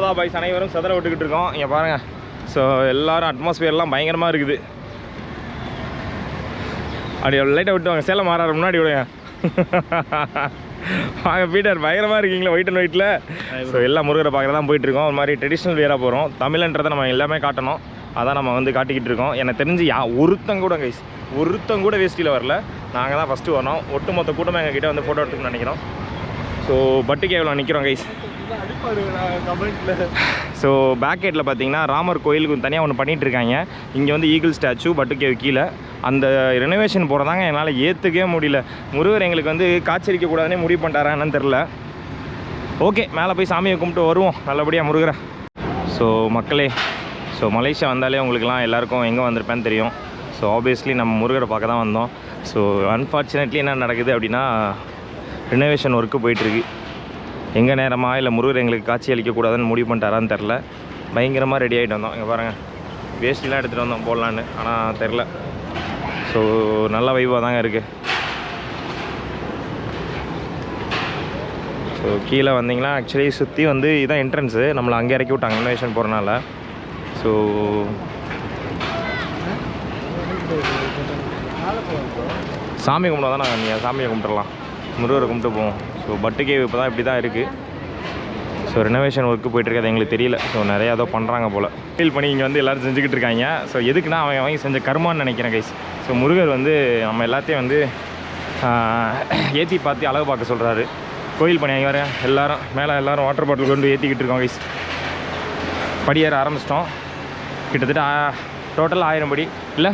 சோதா boys அனைவரும் சதற விட்டுக்கிட்டு இருக்கோம். இங்கே பாருங்கள். ஸோ எல்லோரும் அட்மாஸ்பியர்லாம் பயங்கரமாக இருக்குது. அப்படி லைட்டாக விட்டுவாங்க. சேலம் மாறாரு முன்னாடி விடுங்க. வாங்க பீட்டர், பயங்கரமாக இருக்கீங்களா ஒயிட் அண்ட் ஒயிட்டில்? ஸோ எல்லாம் முருகரை பார்க்குறது தான் போயிட்டுருக்கோம். ஒரு மாதிரி ட்ரெடிஷ்னல் வேராக போகிறோம். தமிழன்றதை நம்ம எல்லாமே காட்டணும். அதான் நம்ம வந்து காட்டிக்கிட்டு இருக்கோம். எனக்கு தெரிஞ்சு ஒருத்தங்கூட கைஸ் ஒருத்தங்கூட வேஸ்ட்டியில் வரல. நாங்கள் தான் ஃபஸ்ட்டு வரணும். ஒட்டுமொத்த கூட்டமாக எங்ககிட்ட வந்து ஃபோட்டோ எடுத்துக்கணும்னு நினைக்கிறோம். ஸோ பட்டு கேவில் நிற்கிறோம் கைஸ். ஸோ பேக் கேட்டில் பார்த்தீங்கன்னா ராமர் கோயிலுக்கு தனியாக ஒன்று பண்ணிகிட்டு இருக்காங்க. இங்கே வந்து ஈகிள் ஸ்டாச்சு பட்டு கேவ் கீழே அந்த ரெனோவேஷன் போகிறதாங்க என்னால் ஏற்றுக்கவே முடியல. முருகர் எங்களுக்கு வந்து காய்ச்சரிக்கக்கூடாதுன்னே முடிவு பண்ணிட்டாரா என்னன்னு தெரில. ஓகே, மேலே போய் சாமியை கும்பிட்டு வருவோம் நல்லபடியாக முருகரை. ஸோ மக்களே, ஸோ மலேசியா வந்தாலே உங்களுக்குலாம் எல்லாேருக்கும் எங்கே வந்திருப்பேன்னு தெரியும். ஸோ ஆப்வியஸ்லி நம்ம முருகரை பார்க்க தான் வந்தோம். ஸோ அன்ஃபார்ச்சுனேட்லி என்ன நடக்குது அப்படின்னா, ரினோவேஷன் ஒர்க்கு போயிட்டுருக்கு. எங்கே நேரமாக இல்லை முருகர் எங்களுக்கு காட்சி அளிக்கக்கூடாதுன்னு முடிவு பண்ணிட்டாரான்னு தெரில. பயங்கரமாக ரெடி ஆகிட்டு வந்தோம். இங்கே பாருங்கள், வேஸ்ட்லாம் எடுத்துகிட்டு வந்தோம் போடலான்னு, ஆனால் தெரில. ஸோ நல்ல வைவாக தாங்க இருக்குது. ஸோ கீழே வந்தீங்கன்னா ஆக்சுவலி சுற்றி வந்து இதுதான் என்ட்ரன்ஸு. நம்மளை அங்கே இறக்கி விட்டாங்க ரினோவேஷன் போகிறனால. ஸோ சாமி கும்பிட்டா தான் நாங்கள் நீங்கள் சாமியை கும்பிட்டுடலாம், முருகரை கும்பிட்டு போவோம். ஸோ பட்டு கேவ் இப்போ தான் இப்படி தான் இருக்குது. ஸோ ரெனோவேஷன் ஒர்க்கு போய்ட்டுருக்காது எங்களுக்கு தெரியல. ஸோ நிறையா ஏதோ பண்ணுறாங்க போல். ஃபீல் பண்ணி இங்கே வந்து எல்லோரும் செஞ்சுக்கிட்டு இருக்காங்க. ஸோ எதுக்குன்னா அவங்க செஞ்ச கர்மான்னு நினைக்கிறேன் கைஸ். ஸோ முருகர் வந்து நம்ம எல்லாத்தையும் வந்து ஏற்றி பார்த்து அழகு பார்க்க சொல்கிறாரு. கோயில் பணி அங்கே வர எல்லோரும் மேலே எல்லோரும் வாட்டர் பாட்டில் கொண்டு ஏற்றிக்கிட்டு இருக்கோம் கைஸ். படியேற ஆரம்பிச்சிட்டோம். கிட்டத்தட்ட டோட்டல் 1000 படி இல்லை.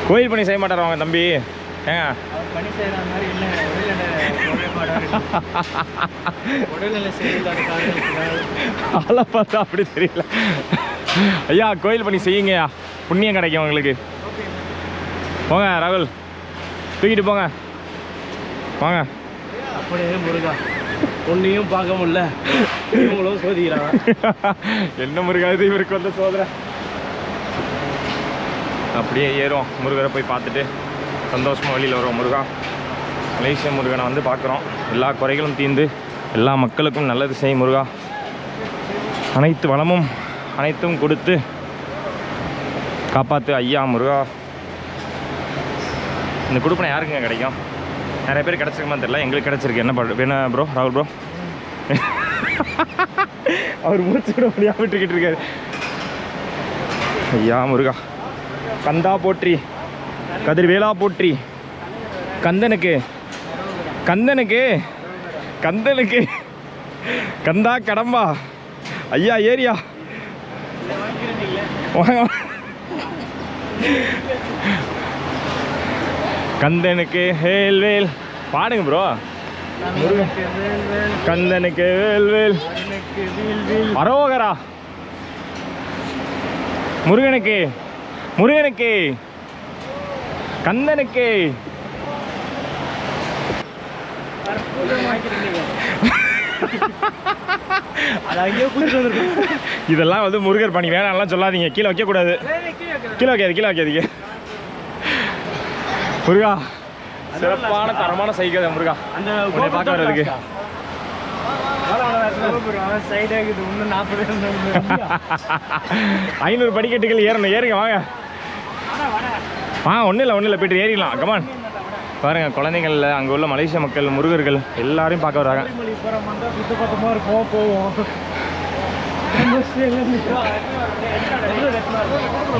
கோயில் பணி செய்ய மாட்டார் அவங்க தம்பி. ஏங்க பணி செய்கிற மாதிரி இல்லை, ஆளை பார்த்தா அப்படி தெரியல. ஐயா கோயில் பணி செய்யுங்கய்யா, புண்ணியம் கிடைக்கும் உங்களுக்கு. போங்க ராகுல், தூக்கிட்டு போங்க வாங்க. அப்படியே முருகா ஒன்றையும் பார்க்க முடியல, இவங்களும் சோதிக்கிறாங்க. என்ன முருகா இது இவருக்கு வந்து சோதனை. அப்படியே ஏறும், முருகரை போய் பார்த்துட்டு சந்தோஷமாக வெளியில் வருவோம். முருகா, மலேசியா முருகனை வந்து பார்க்குறோம். எல்லா குறைகளும் தீர்ந்து எல்லா மக்களுக்கும் நல்லது செய்யும் முருகா. அனைத்து வளமும் அனைத்தும் கொடுத்து காப்பாற்று ஐயா முருகா. இந்த கொடுப்பனை யாருக்குங்க கிடைக்கும்? நிறைய பேர் கிடச்சிருக்குமா தெரியல, எங்களுக்கு கிடச்சிருக்கு. என்ன ப்ரோ ராகுல் ப்ரோ? அவர் மூச்சு விட முடியாமல் விட்டுக்கிட்டு இருக்காரு. ஐயா முருகா, கந்தா போற்றி, கதிர்வேலா போற்றி, கந்தனுக்கு கந்தனுக்கு கந்தனுக்கு கந்தா கடம்பா ஐயா ஏரியா கந்தனுக்கு வேல் பாடுங்க ப்ரோ. கந்தனுக்கு வேல் அரோகரா. முருகனுக்கு முருகனுக்கு கந்தனுக்கு. இதெல்லாம் வந்து முருகர் பண்ணி வேணாம்லாம் சொல்லாதீங்க. கீழே வைக்கக்கூடாது, கீழே வைக்காதீங்க. முருகா சிறப்பான தரமான சைக்கிள் முருகா. அந்த பார்க்க வர்றதுக்கு 500 படிக்கட்டுகள் ஏறணும். ஏறுங்க வாங்க. ஒன்றும் இல்லை போய்ட்டு ஏறிடலாம். கமான் பாருங்கள், குழந்தைங்களில் அங்கே உள்ள மலேசிய மக்கள் முருகர்கள் எல்லாரையும் பார்க்க வராங்க.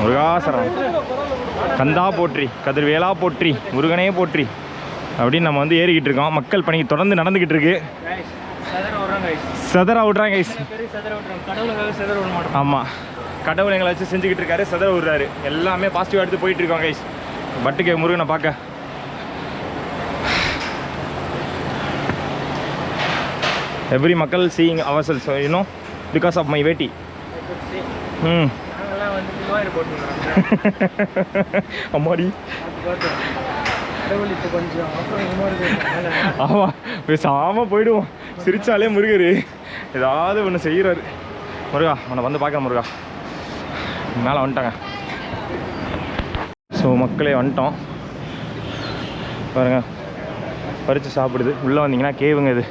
முருகாசரம் கந்தா போற்றி, கதிர்வேலா போற்றி, முருகனே போற்றி அப்படின்னு நம்ம வந்து ஏறிக்கிட்டு இருக்கோம். மக்கள் பணி தொடர்ந்து நடந்துக்கிட்டு இருக்கு. செதற விட்றாங்க கைஸ். ஆமாம், கடவுள் எங்களை வச்சு செஞ்சுக்கிட்டு இருக்காரு, செதற விடுறாரு. எல்லாமே பாசிட்டிவாக எடுத்து போயிட்டு இருக்கோம் கைஸ். பட்டுக்கே முருகனை பார்க்க எவ்ரி மக்கள் seeing ourselves, you know, because of my வேட்டி. அம்மாடி ஆமாம், பேசாமல் போயிடுவோம். சிரிச்சாலே முருகர் ஏதாவது ஒன்று செய்கிறாரு. முருகா உன்னை வந்து பார்க்க முருகா. மேலே வந்துட்டாங்க. ஸோ மக்களே வந்துட்டோம் பாருங்கள், பறித்து சாப்பிடுது. உள்ளே வந்தீங்கன்னா கேவுங்க இது.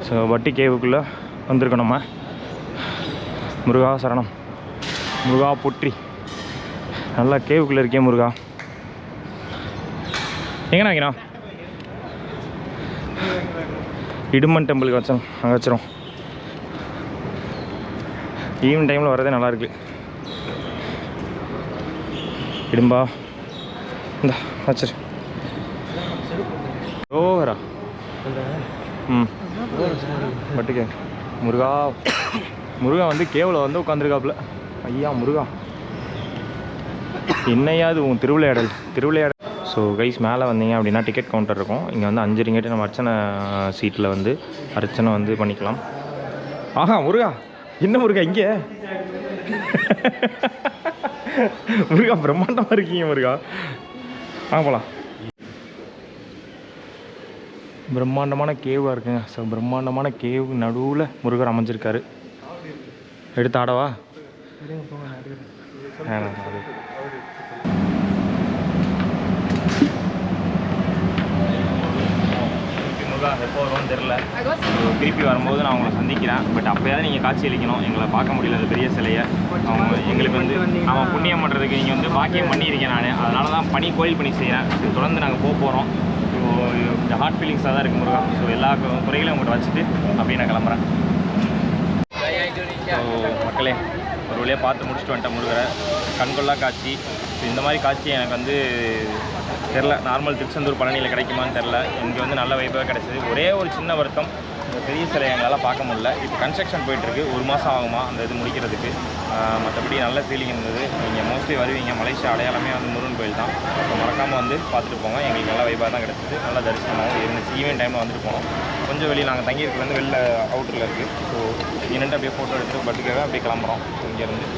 ஸோ வட்டி கேவுக்குள்ளே வந்திருக்கோம் நம்ம. முருகா சரணம், முருகா போற்றி. நல்லா கேவுக்குள்ளே இருக்கேன் முருகா. எங்கண்ணா வைக்கணும்? இடுமன் டெம்பிளுக்கு வச்சோம், அங்கே வச்சிரும். ஈவினிங் டைமில் வரதே நல்லாயிருக்கு. இடும்பா இந்த வச்சிரு. ஓவரா ம் பட்டுக்கே முருகா. முருகா வந்து கேவில் வந்து உட்காந்துருக்காப்புல. ஐயா முருகா, என்னையாது உன் திருவிளையாடல். ஸோ கைஸ், மேலே வந்தீங்க அப்படின்னா டிக்கெட் கவுண்டர் இருக்கும். இங்கே வந்து 5 ரிங்கெட்டு நம்ம அர்ச்சனை சீட்டில் வந்து அர்ச்சனை வந்து பண்ணிக்கலாம். ஆஹா முருகா, என்ன முருகா இங்கே? முருகா பிரம்மாண்டமாக இருக்கீங்க முருகா. போகலாம். பிரம்மாண்டமான கேவாக இருக்குங்க. ஸோ பிரம்மாண்டமான கேவ் நடுவில் முருகர் அமைஞ்சிருக்காரு. எடுத்து ஆடவா? முருகா எப்போ வரும்னு தெரில. திருப்பி வரும்போது நான் உங்களை சந்திக்கிறேன். பட் அப்போயாவது நீங்கள் காட்சி அளிக்கணும். எங்களை பார்க்க முடியல அந்த பெரிய சிலையை. அவங்க எங்களுக்கு வந்து அவன் புண்ணியம் பண்ணுறதுக்கு நீங்கள் வந்து பாக்கியம் பண்ணியிருக்கேன் நான். அதனால தான் கோயில் பணி செய்கிறேன். தொடர்ந்து நாங்கள் போகிறோம். ஸோ இந்த ஹார்ட் ஃபீலிங்ஸாக தான் இருக்குது முருகா. ஸோ எல்லா குறைகளையும் உங்கள்கிட்ட வச்சுட்டு அப்படியே நான் கிளம்புறேன். ஸோ மக்களே, ஒரு வழியாக பார்த்து முடிச்சுட்டு வந்துட்டேன் முருகரை. கண்கொள்ளா காட்சி. ஸோ இந்த மாதிரி காட்சி எனக்கு வந்து தெரில, நார்மல் திருச்செந்தூர் பழனியில் கிடைக்குமான்னு தெரில. இங்கே வந்து நல்ல வைப்பாக கிடச்சிது. ஒரே ஒரு சின்ன வருத்தம், இந்த பெரிய சிலை எங்களால் பார்க்க முடியல. இப்போ கன்ஸ்ட்ரக்ஷன் போயிட்டுருக்கு. 1 மாதம் ஆகுமா அந்த இது முடிக்கிறதுக்கு. மற்றபடி நல்ல ஃபீலிங் இருந்தது. நீங்கள் மோஸ்ட்லி வருவீங்க, மலேசியா அடையாளமே வந்து முருகன் கோயில் தான். ஸோ மறக்காமல் வந்து பார்த்துட்டு போங்க. எங்களுக்கு நல்ல வைப்பாக தான் கிடச்சிது. நல்ல தரிசனமாகவும் இருந்துச்சு. ஈவினிங் டைமில் வந்துட்டு போனோம். கொஞ்சம் வெளியே நாங்கள் தங்கியிருக்கிறது வந்து வெளில அவுட்டரில் இருக்குது. ஸோ நின்றுட்டு அப்படியே ஃபோட்டோ எடுத்துகிட்டு பட்டுக்காக அப்படியே கிளம்புறோம் இங்கேருந்து.